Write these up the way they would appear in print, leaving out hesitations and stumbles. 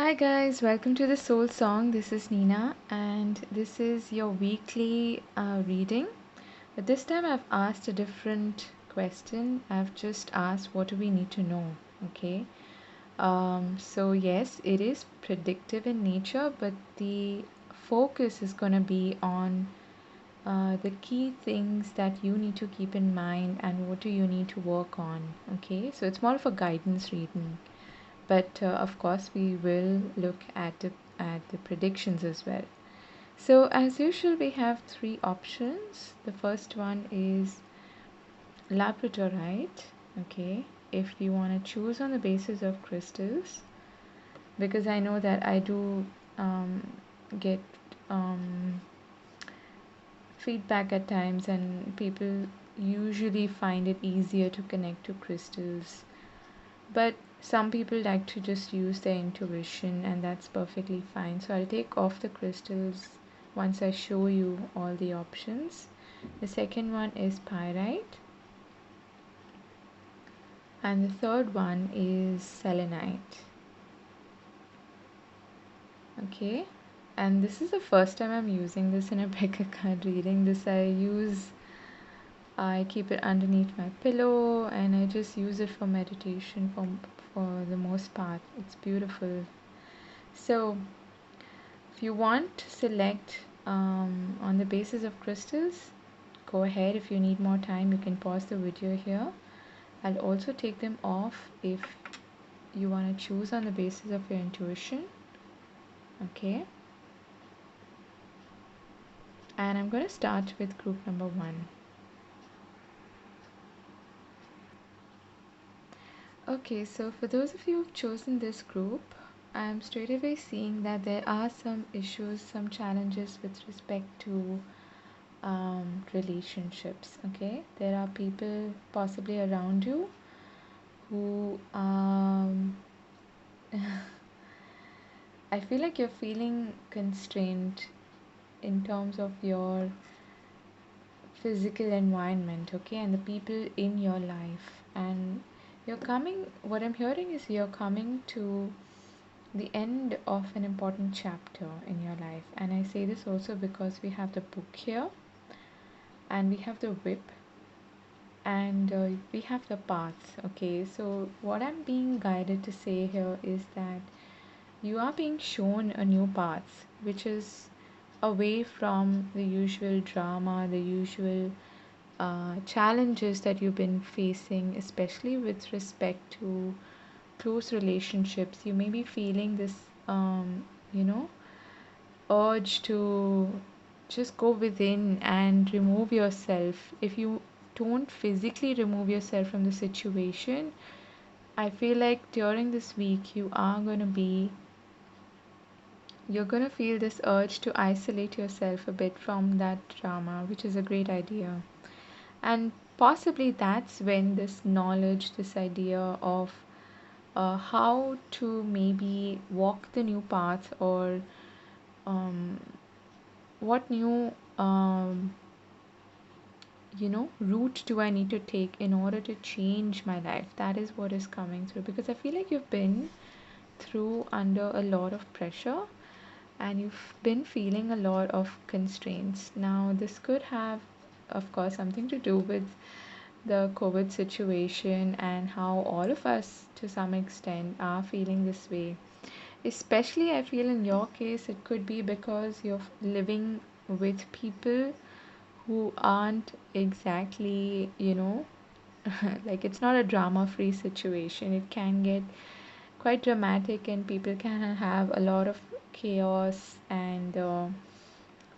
Hi guys, welcome to the Soul Song. This is Nina, and this is your weekly reading. But this time I've asked a different question. I've just asked, what do we need to know? Okay. So yes, it is predictive in nature, but the focus is going to be on the key things that you need to keep in mind and what do you need to work on. Okay. So it's more of a guidance reading, but of course we will look at the predictions as well. So as usual, we have three options. The first one is labradorite. Okay, if you want to choose on the basis of crystals, because I know that I do get um, feedback at times, and people usually find it easier to connect to crystals, but some people like to just use their intuition, and that's perfectly fine. So I'll take off the crystals once I show you all the options. The second one is pyrite, and the third one is selenite. Okay, and this is the first time I'm using this in a pick a card reading. I keep it underneath my pillow, and I just use it for meditation for the most part. It's beautiful. So if you want to select on the basis of crystals, go ahead. If you need more time, you can pause the video here. I'll also take them off if you want to choose on the basis of your intuition. Okay. And I'm going to start with group number 1. Okay, so for those of you who've chosen this group, I'm straight away seeing that there are some issues, some challenges with respect to relationships. Okay, there are people possibly around you who I feel like you're feeling constrained in terms of your physical environment, okay, and the people in your life. And what I'm hearing is you're coming to the end of an important chapter in your life. And I say this also because we have the book here, and we have the whip, and we have the paths. Okay, so what I'm being guided to say here is that you are being shown a new path, which is away from the usual drama, the usual challenges that you've been facing, especially with respect to close relationships. You may be feeling this, you know, urge to just go within and remove yourself. If you don't physically remove yourself from the situation, I feel like during this week you're going to feel this urge to isolate yourself a bit from that drama, which is a great idea. And possibly that's when this knowledge, this idea of how to maybe walk the new path, or um, what new route do I need to take in order to change my life. That is what is coming through, because I feel like you've been through under a lot of pressure, and you've been feeling a lot of constraints. Now, this could have, of course, something to do with the COVID situation and how all of us, to some extent, are feeling this way. Especially, I feel in your case, it could be because you're living with people who aren't exactly, like, it's not a drama free situation. It can get quite dramatic, and people can have a lot of chaos and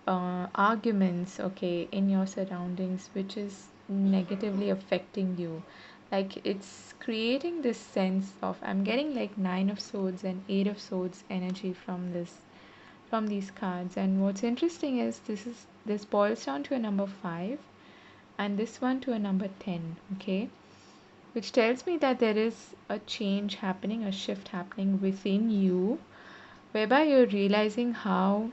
arguments, okay, in your surroundings, which is negatively affecting you. Like, it's creating this sense of, I'm getting like Nine of Swords and Eight of Swords energy from these cards. And what's interesting is this boils down to a number 5, and this one to a number 10, okay, which tells me that there is a change happening, a shift happening within you, whereby you're realizing how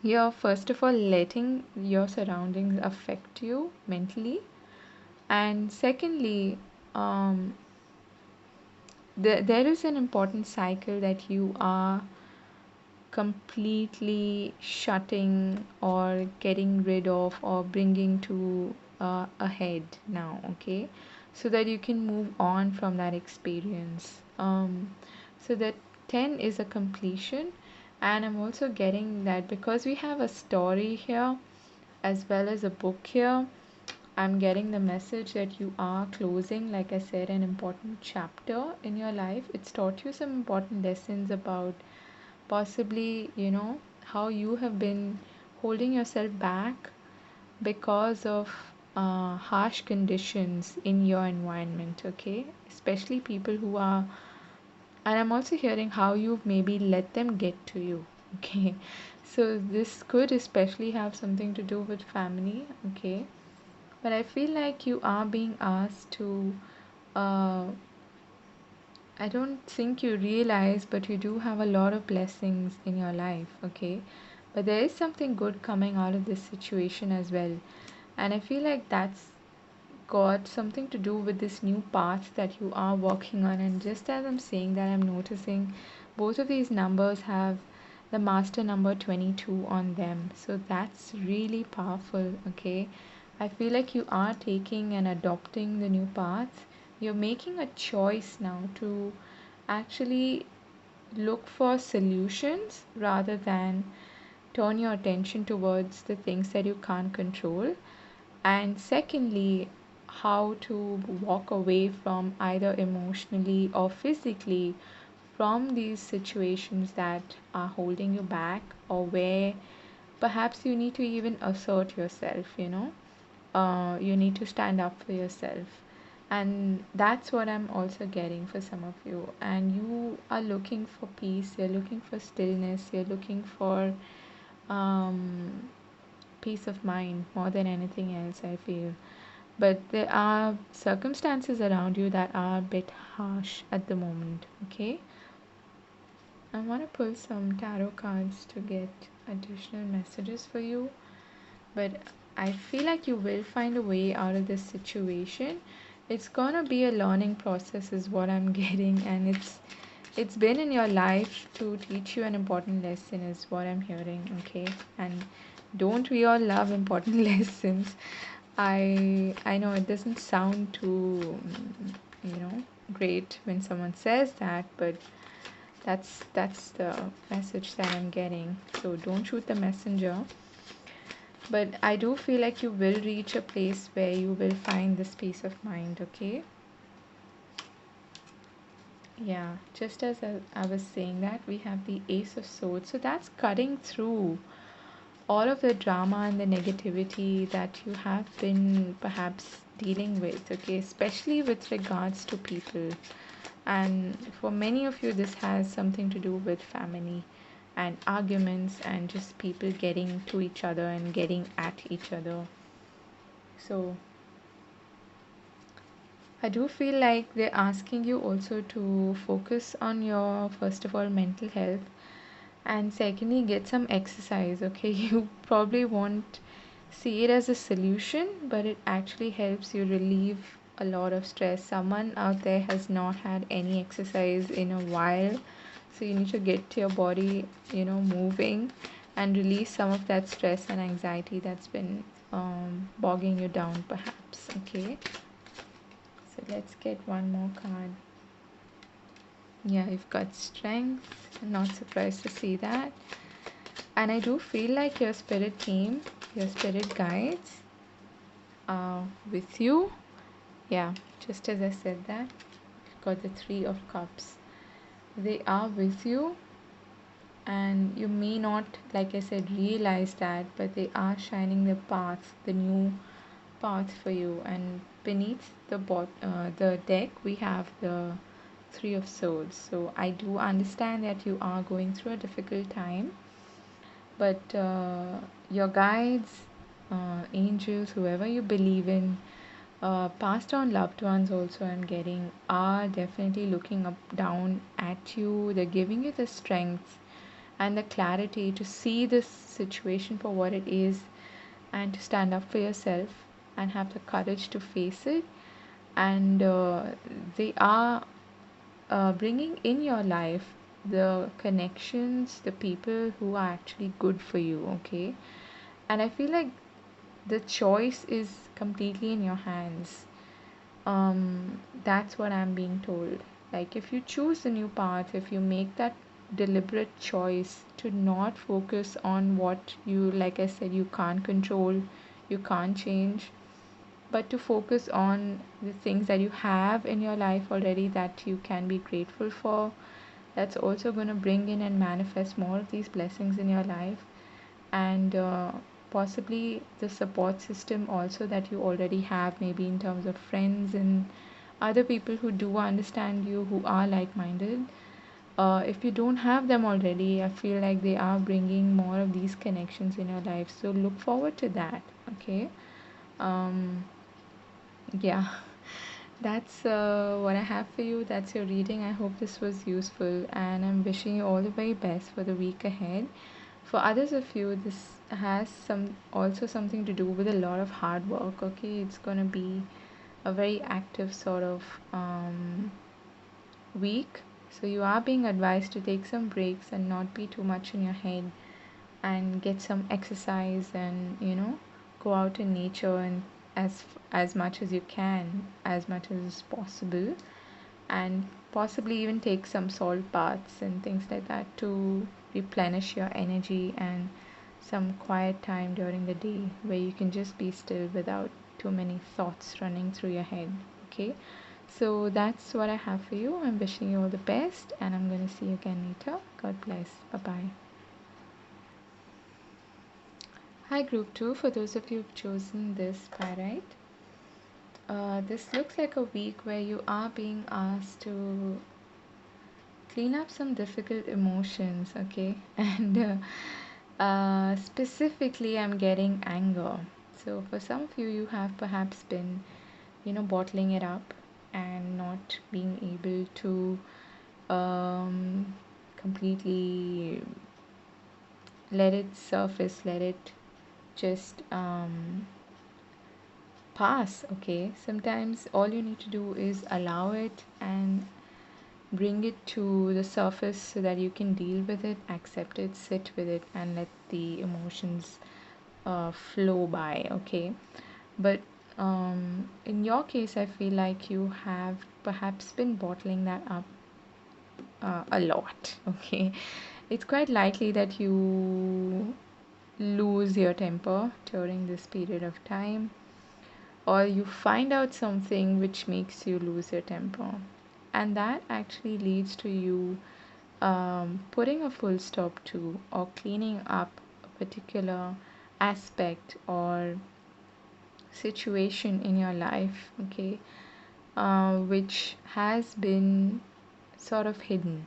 you're first of all letting your surroundings affect you mentally, and secondly, um, there is an important cycle that you are completely shutting or getting rid of or bringing to a head now, okay? So that you can move on from that experience. So that 10 is a completion, and I'm also getting that because we have a story here as well as a book here. I'm getting the message that you are closing, like I said, an important chapter in your life. It's taught you some important lessons about possibly, how you have been holding yourself back because of harsh conditions in your environment, okay? Especially people who are, and I'm also hearing how you've maybe let them get to you, okay? So this could especially have something to do with family, okay? But I feel like you are being asked to, uh, I don't think you realize, but you do have a lot of blessings in your life, okay? But there is something good coming out of this situation as well. And I feel like that's got something to do with this new path that you are working on. And just as I'm saying that, I'm noticing both of these numbers have the master number 22 on them. So that's really powerful, okay? I feel like you are taking and adopting the new path. You're making a choice now to actually look for solutions rather than turn your attention towards the things that you can't control. And secondly, how to walk away from either emotionally or physically from these situations that are holding you back, or where perhaps you need to even assert yourself, you need to stand up for yourself. And that's what I'm also getting for some of you. And you are looking for peace, you're looking for stillness, you're looking for um, peace of mind more than anything else, I feel. But there are circumstances around you that are a bit harsh at the moment, okay? I want to pull some tarot cards to get additional messages for you, but I feel like you will find a way out of this situation. It's gonna be a learning process, is what I'm getting, and it's been in your life to teach you an important lesson, is what I'm hearing, okay? And don't we all love important lessons? I know it doesn't sound too, great when someone says that, but that's the message that I'm getting. So don't shoot the messenger. But I do feel like you will reach a place where you will find this peace of mind, okay? Yeah, just as I was saying that, we have the Ace of Swords. So that's cutting through all of the drama and the negativity that you have been perhaps dealing with, okay? Especially with regards to people. And for many of you, this has something to do with family and arguments and just people getting to each other and getting at each other. So I do feel like they're asking you also to focus on your, first of all, mental health, and secondly, get some exercise, okay? You probably won't see it as a solution, but it actually helps you relieve a lot of stress. Someone out there has not had any exercise in a while, so you need to get your body, moving and release some of that stress and anxiety that's been bogging you down, perhaps, okay? So let's get one more card. Yeah, you've got strength. I'm not surprised to see that. And I do feel like your spirit team, your spirit guides are with you. Yeah, just as I said that, you've got the Three of Cups. They are with you, and you may not, like I said, realize that, but they are shining the path, the new path for you. And beneath the deck, we have the Three of Swords. So I do understand that you are going through a difficult time, but your guides, angels, whoever you believe in, passed on loved ones also, I'm getting, are definitely looking up down at you. They're giving you the strength and the clarity to see this situation for what it is, and to stand up for yourself and have the courage to face it. And they are bringing in your life the connections, the people who are actually good for you, okay? And I feel like the choice is completely in your hands. That's what I'm being told. Like, if you choose a new path, if you make that deliberate choice to not focus on what you, like I said, you can't control, you can't change, but to focus on the things that you have in your life already that you can be grateful for, that's also going to bring in and manifest more of these blessings in your life. And possibly the support system also that you already have, maybe in terms of friends and other people who do understand you, who are like minded. If you don't have them already, I feel like they are bringing more of these connections in your life, so look forward to that, okay? um yeah. That's what I have for you. That's your reading. I hope this was useful, and I'm wishing you all the very best for the week ahead. For others of you, this has something to do with a lot of hard work. Okay, it's gonna be a very active sort of week. So you are being advised to take some breaks and not be too much in your head, and get some exercise, and go out in nature, and as much as you can, as much as is possible, and possibly even take some salt baths and things like that to replenish your energy, and some quiet time during the day where you can just be still without too many thoughts running through your head. Okay, so that's what I have for you. I'm wishing you all the best, and I'm going to see you again later. God bless. Bye bye. Hi, Group 2. For those of you who've chosen this pyrite, this looks like a week where you are being asked to clean up some difficult emotions, okay? And specifically, I'm getting anger. So, for some of you, you have perhaps been, bottling it up and not being able to completely let it surface, let it just pass, okay? Sometimes all you need to do is allow it and bring it to the surface so that you can deal with it, accept it, sit with it, and let the emotions flow by, okay? But in your case, I feel like you have perhaps been bottling that up a lot, okay? It's quite likely that you lose your temper during this period of time, or you find out something which makes you lose your temper, and that actually leads to you putting a full stop to, or cleaning up a particular aspect or situation in your life, okay, which has been sort of hidden.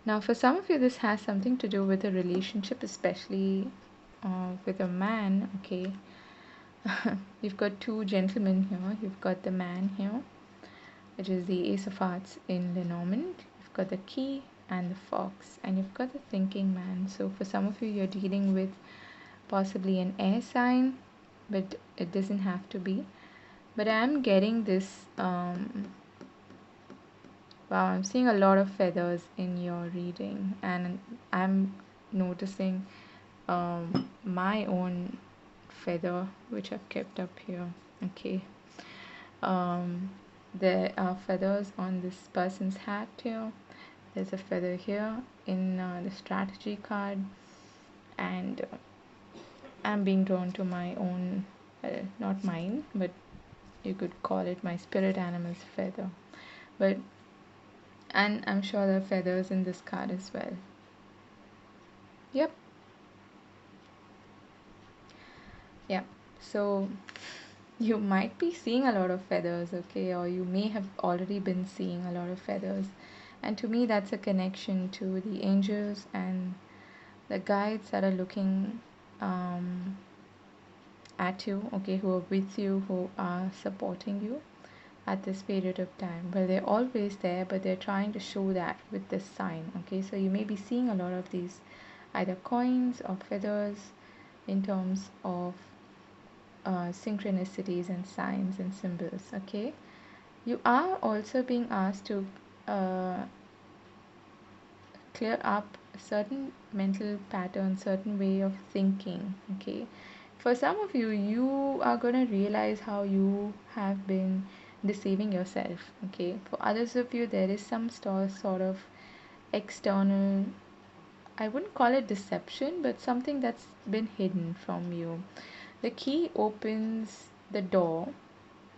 Now, for some of you, this has something to do with a relationship, especially with a man, okay. You've got two gentlemen here. You've got the man here, which is the Ace of Hearts in Lenormand. You've got the Key and the Fox, and you've got the Thinking Man. So for some of you, you're dealing with possibly an air sign, but it doesn't have to be. But I'm getting this. Wow, I'm seeing a lot of feathers in your reading, and I'm noticing my own feather which I've kept up here. Okay. Um, there are feathers on this person's hat here. There's a feather here in the strategy card, and I'm being drawn to my own, not mine, but you could call it my spirit animal's feather. But and I'm sure there are feathers in this card as well. Yep, yep. So you might be seeing a lot of feathers, okay, or you may have already been seeing a lot of feathers. And to me, that's a connection to the angels and the guides that are looking at you, okay, who are with you, who are supporting you at this period of time. Well, they're always there, but they're trying to show that with this sign, okay. So you may be seeing a lot of these either coins or feathers in terms of synchronicities and signs and symbols, okay. You are also being asked to uh, clear up a certain mental pattern, certain way of thinking. Okay, for some of you, you are going to realize how you have been deceiving yourself. Okay, for others of you, there is some sort of external, I wouldn't call it deception, but something that's been hidden from you. The key opens the door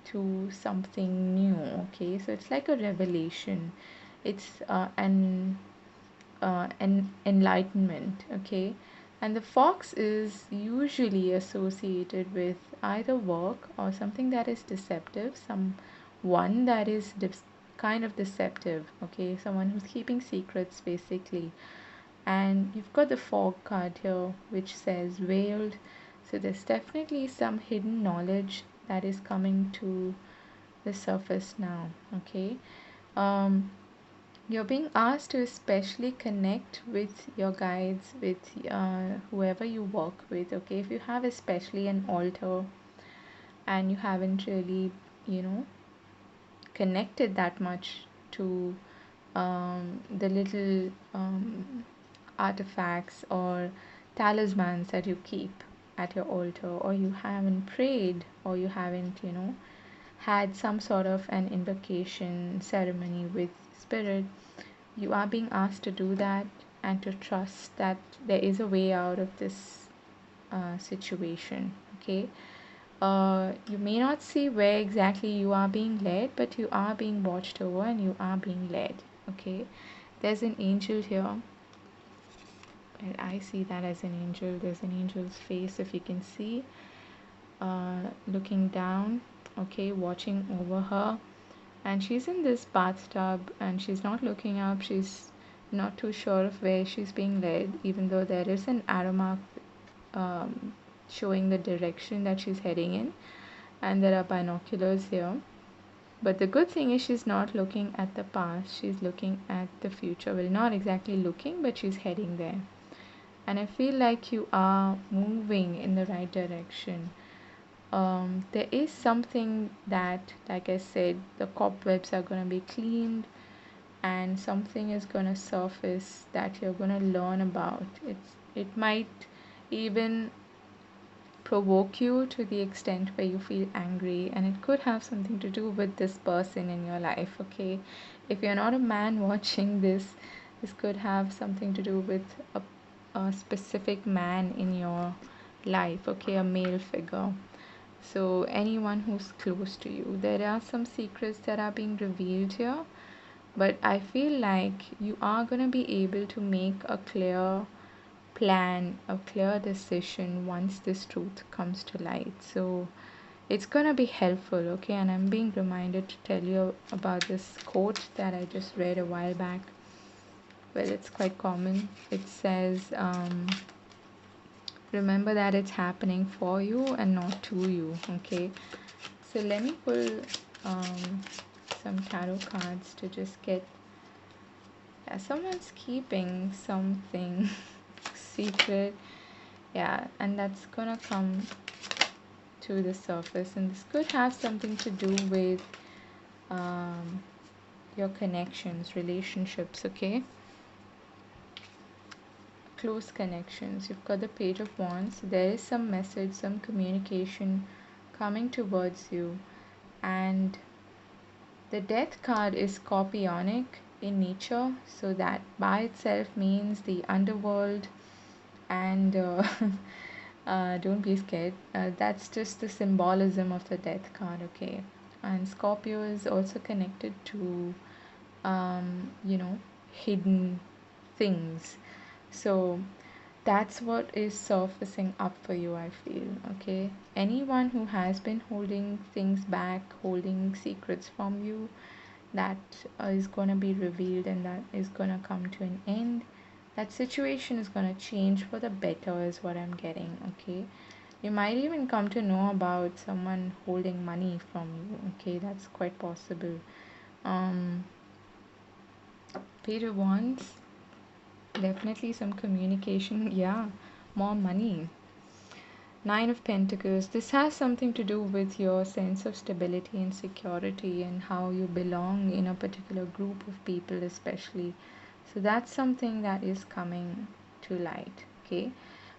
to something new. Okay, so it's like a revelation. It's an enlightenment. Okay, and the fox is usually associated with either work or something that is deceptive, someone that is kind of deceptive. Okay, someone who's keeping secrets basically. And you've got the fog card here, which says veiled. So there's definitely some hidden knowledge that is coming to the surface now. Okay, um, you're being asked to especially connect with your guides, with whoever you work with. Okay, if you have especially an altar and you haven't really, you know, connected that much to the little artifacts or talismans that you keep at your altar, or you haven't prayed, or you haven't, you know, had some sort of an invocation ceremony with spirit, you are being asked to do that and to trust that there is a way out of this situation. Okay, you may not see where exactly you are being led, but you are being watched over and you are being led. Okay, there's an angel here. And I see that as an angel. There's an angel's face, if you can see, looking down, okay, watching over her. And she's in this bathtub and she's not looking up. She's not too sure of where she's being led, even though there is an arrow mark um, showing the direction that she's heading in. And there are binoculars here. But the good thing is she's not looking at the past, she's looking at the future. Well, not exactly looking, but she's heading there. And I feel like you are moving in the right direction. There is something that, like I said, the cobwebs are going to be cleaned and something is going to surface that you're going to learn about. It might even provoke you to the extent where you feel angry, and it could have something to do with this person in your life. Okay, if you're not a man watching this, this could have something to do with a specific man in your life. Okay, a male figure. So anyone who's close to you, there are some secrets that are being revealed here, but I feel like you are going to be able to make a clear plan, a clear decision once this truth comes to light. So it's going to be helpful. Okay, and I'm being reminded to tell you about this quote that I just read a while back. Well, it's quite common. It says, remember that it's happening for you and not to you. Okay, so let me pull um, some tarot cards to just get, yeah, someone's keeping something secret. Yeah, and that's gonna come to the surface, and this could have something to do with um, your connections, relationships. Okay, close connections. You've got the Page of Wands. There is some message, some communication coming towards you, and the Death card is scorpionic in nature, so that by itself means the underworld. And don't be scared. That's just the symbolism of the Death card. Okay, and Scorpio is also connected to you know, hidden things. So that's what is surfacing up for you, I feel. Okay, anyone who has been holding things back, holding secrets from you, that is going to be revealed and that is going to come to an end. That situation is going to change for the better, is what I'm getting. Okay, you might even come to know about someone holding money from you. Okay, that's quite possible. um Page of Wands, definitely some communication. Yeah, more money. Nine of Pentacles. This has something to do with your sense of stability and security and how you belong in a particular group of people, especially. So that's something that is coming to light, okay?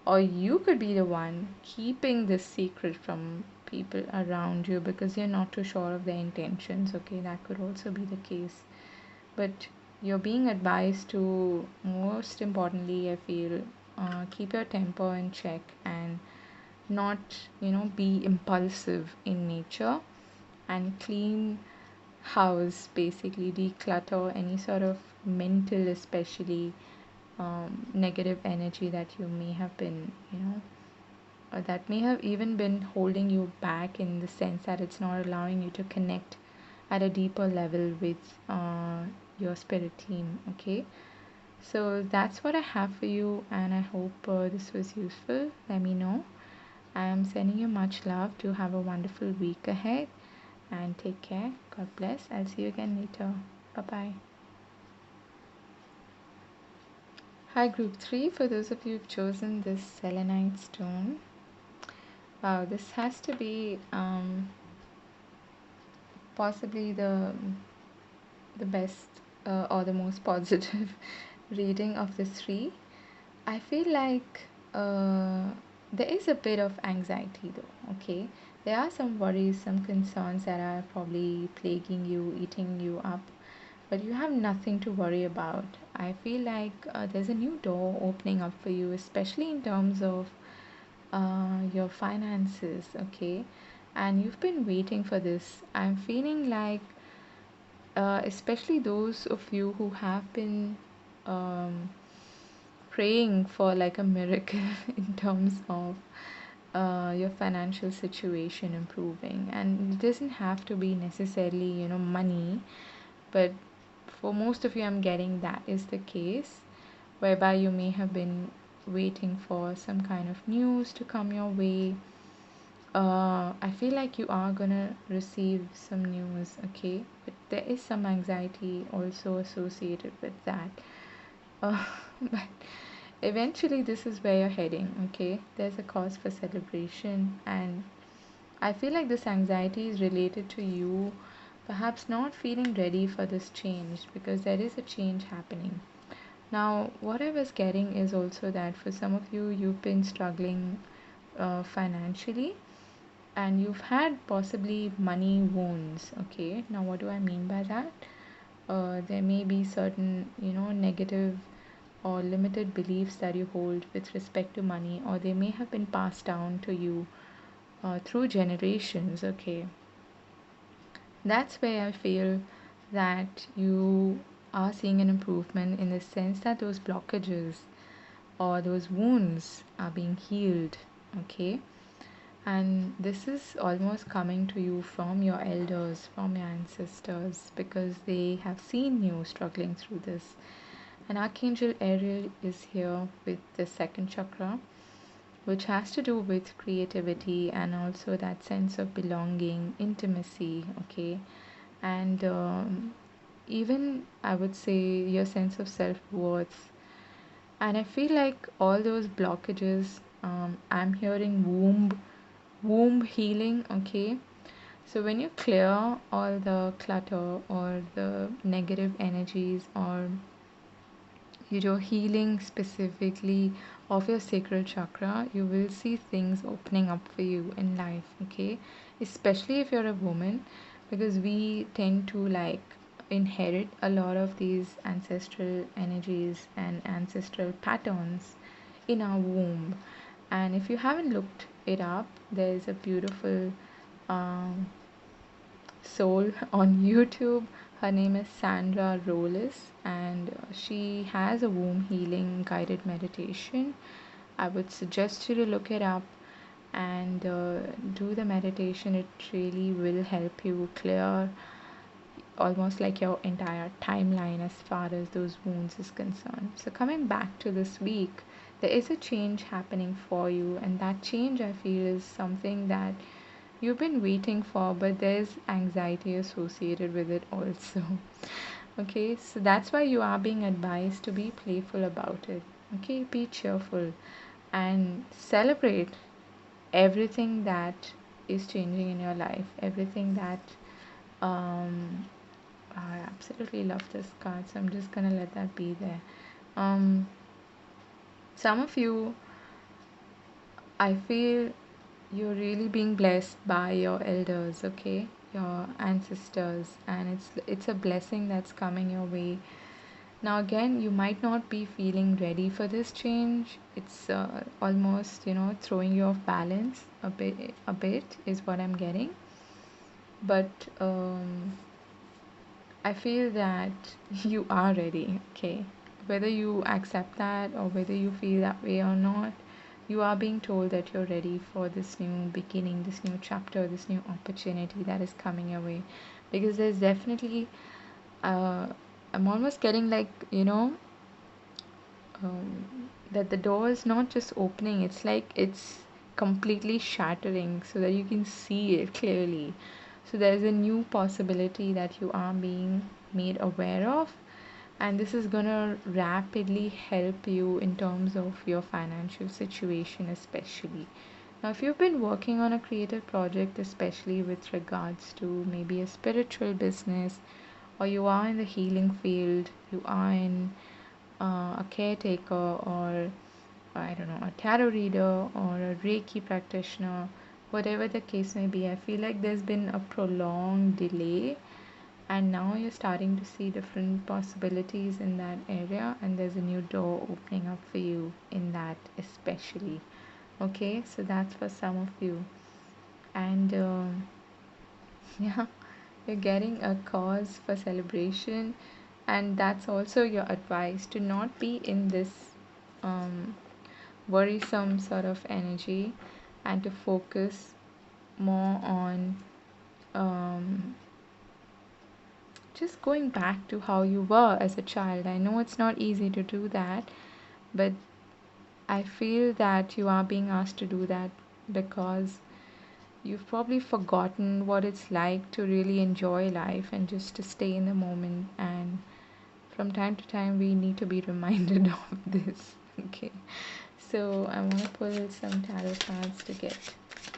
Or you could be the one keeping this secret from people around you because you're not too sure of their intentions, okay? That could also be the case. But you're being advised to, most importantly, I feel, keep your temper in check and not, be impulsive in nature, and clean house, basically declutter any sort of mental, especially negative energy that you may have been, or that may have even been holding you back, in the sense that it's not allowing you to connect at a deeper level with your spirit team, okay? So that's what I have for you, and I hope this was useful. Let me know. I'm sending you much love. To have a wonderful week ahead, and take care. God bless. I'll see you again later. Bye bye. Hi, group 3. For those of you who've chosen this selenite stone, wow, this has to be possibly the best or the most positive reading of the three. I feel like there is a bit of anxiety though, okay? There are some worries, some concerns that are probably plaguing you, eating you up, but you have nothing to worry about. I feel like there's a new door opening up for you, especially in terms of your finances, okay? And you've been waiting for this. I'm feeling like, especially those of you who have been um, praying for like a miracle in terms of your financial situation improving. And it doesn't have to be necessarily, money, but for most of you, I'm getting that is the case, whereby you may have been waiting for some kind of news to come your way. I feel like you are gonna receive some news, okay? But there is some anxiety also associated with that. Uh, but eventually, this is where you're heading, okay? There's a cause for celebration, and I feel like this anxiety is related to you perhaps not feeling ready for this change, because there is a change happening. Now, what I was getting is also that for some of you, you've been struggling financially, and you've had possibly money wounds, okay? Now, what do I mean by that? There may be certain, negative or limited beliefs that you hold with respect to money, or they may have been passed down to you through generations, okay? That's where I feel that you are seeing an improvement, in the sense that those blockages or those wounds are being healed, okay? And this is almost coming to you from your elders, from your ancestors, because they have seen you struggling through this. And Archangel Ariel is here with the second chakra, which has to do with creativity and also that sense of belonging, intimacy, okay? And even I would say your sense of self worth. And I feel like all those blockages, I'm hearing womb healing, okay? So when you clear all the clutter or the negative energies, or healing specifically of your sacral chakra, you will see things opening up for you in life, okay? Especially if you're a woman, because we tend to like inherit a lot of these ancestral energies and ancestral patterns in our womb. And if you haven't looked it up, there's a beautiful um, soul on YouTube. Her name is Sandra Rollis, and she has a womb healing guided meditation. I would suggest you to look it up and do the meditation. It really will help you clear almost like your entire timeline as far as those wounds is concerned. So coming back to this week, there is a change happening for you, and that change, I feel, is something that you've been waiting for, but there's anxiety associated with it also. Okay, so that's why you are being advised to be playful about it. Okay, be cheerful and celebrate. everything that is changing in your life, everything that um I absolutely love this card, so I'm just gonna let that be there. um some of you, I feel you're really being blessed by your elders, okay, your ancestors, and it's a blessing that's coming your way. Now again, you might not be feeling ready for this change. It's almost, throwing you off balance a bit is what I'm getting. But I feel that you are ready, okay? Whether you accept that or whether you feel that way or not, you are being told that you're ready for this new beginning, this new chapter, this new opportunity that is coming your way. Because there's definitely, uh, I'm almost getting like, that the door is not just opening, it's like it's completely shattering so that you can see it clearly. So there's a new possibility that you are being made aware of, and this is gonna rapidly help you in terms of your financial situation, especially. Now, if you've been working on a creative project, especially with regards to maybe a spiritual business, or you are in the healing field, you are in a caretaker, or I don't know, a tarot reader or a Reiki practitioner, whatever the case may be, I feel like there's been a prolonged delay, and now you're starting to see different possibilities in that area, and there's a new door opening up for you in that, especially. Okay, so that's for some of you. And yeah, you're getting a cause for celebration, and that's also your advice to not be in this um, worrisome sort of energy, and to focus more on um, just going back to how you were as a child. I know it's not easy to do that, but I feel that you are being asked to do that because you've probably forgotten what it's like to really enjoy life and just to stay in the moment. And from time to time, we need to be reminded of this. Okay, so I want to pull some tarot cards to get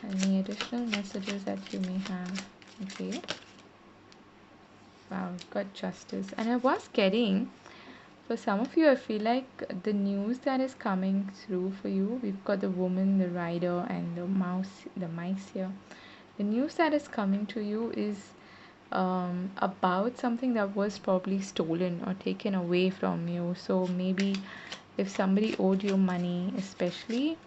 any additional messages that you may have. Okay, wow, we've got justice, and I was getting, for some of you, I feel like the news that is coming through for you, we've got the woman, the rider, and the mice here. The news that is coming to you is about something that was probably stolen or taken away from you. So maybe if somebody owed you money, especially,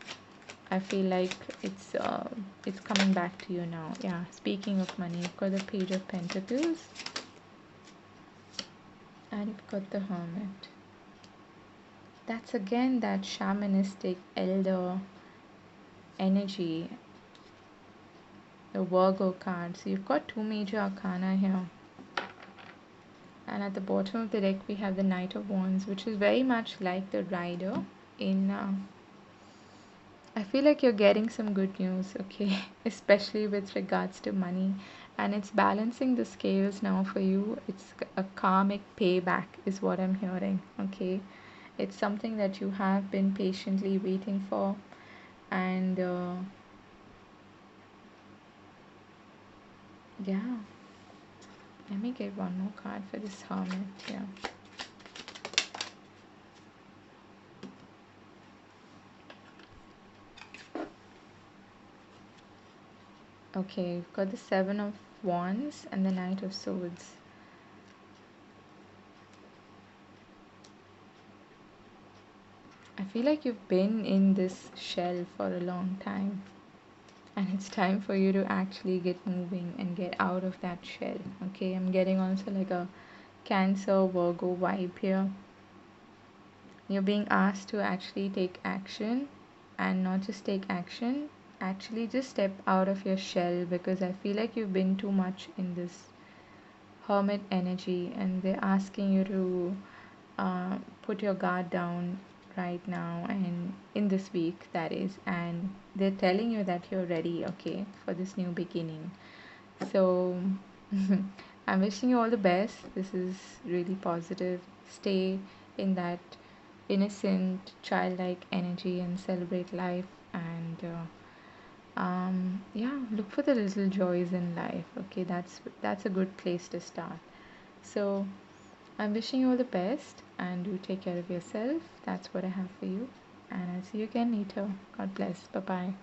I feel like it's coming back to you now. Yeah, speaking of money, you've got the Page of Pentacles, and you've got the Hermit. That's again that shamanistic elder energy, the Virgo card. So you've got two major arcana here. And at the bottom of the deck, we have the Knight of Wands, which is very much like the Rider in I feel like you're getting some good news, okay, especially with regards to money, and it's balancing the scales now for you. It's a karmic payback, is what I'm hearing, okay. It's something that you have been patiently waiting for, and yeah, let me get one more card for this Hermit here. Okay, we've got the Seven of Wands and the Knight of Swords. I feel like you've been in this shell for a long time, and it's time for you to actually get moving and get out of that shell. Okay, I'm getting also like a Cancer Virgo vibe here. You're being asked to actually take action, and not just take action, actually just step out of your shell, because I feel like you've been too much in this hermit energy, and they're asking you to put your guard down right now, and in this week, that is, and they're telling you that you're ready, okay, for this new beginning. So I'm wishing you all the best. This is really positive. Stay in that innocent childlike energy and celebrate life, and Yeah, look for the little joys in life. Okay, that's a good place to start. So I'm wishing you all the best, and you take care of yourself. That's what I have for you, and I'll see you again later. God bless. Bye bye.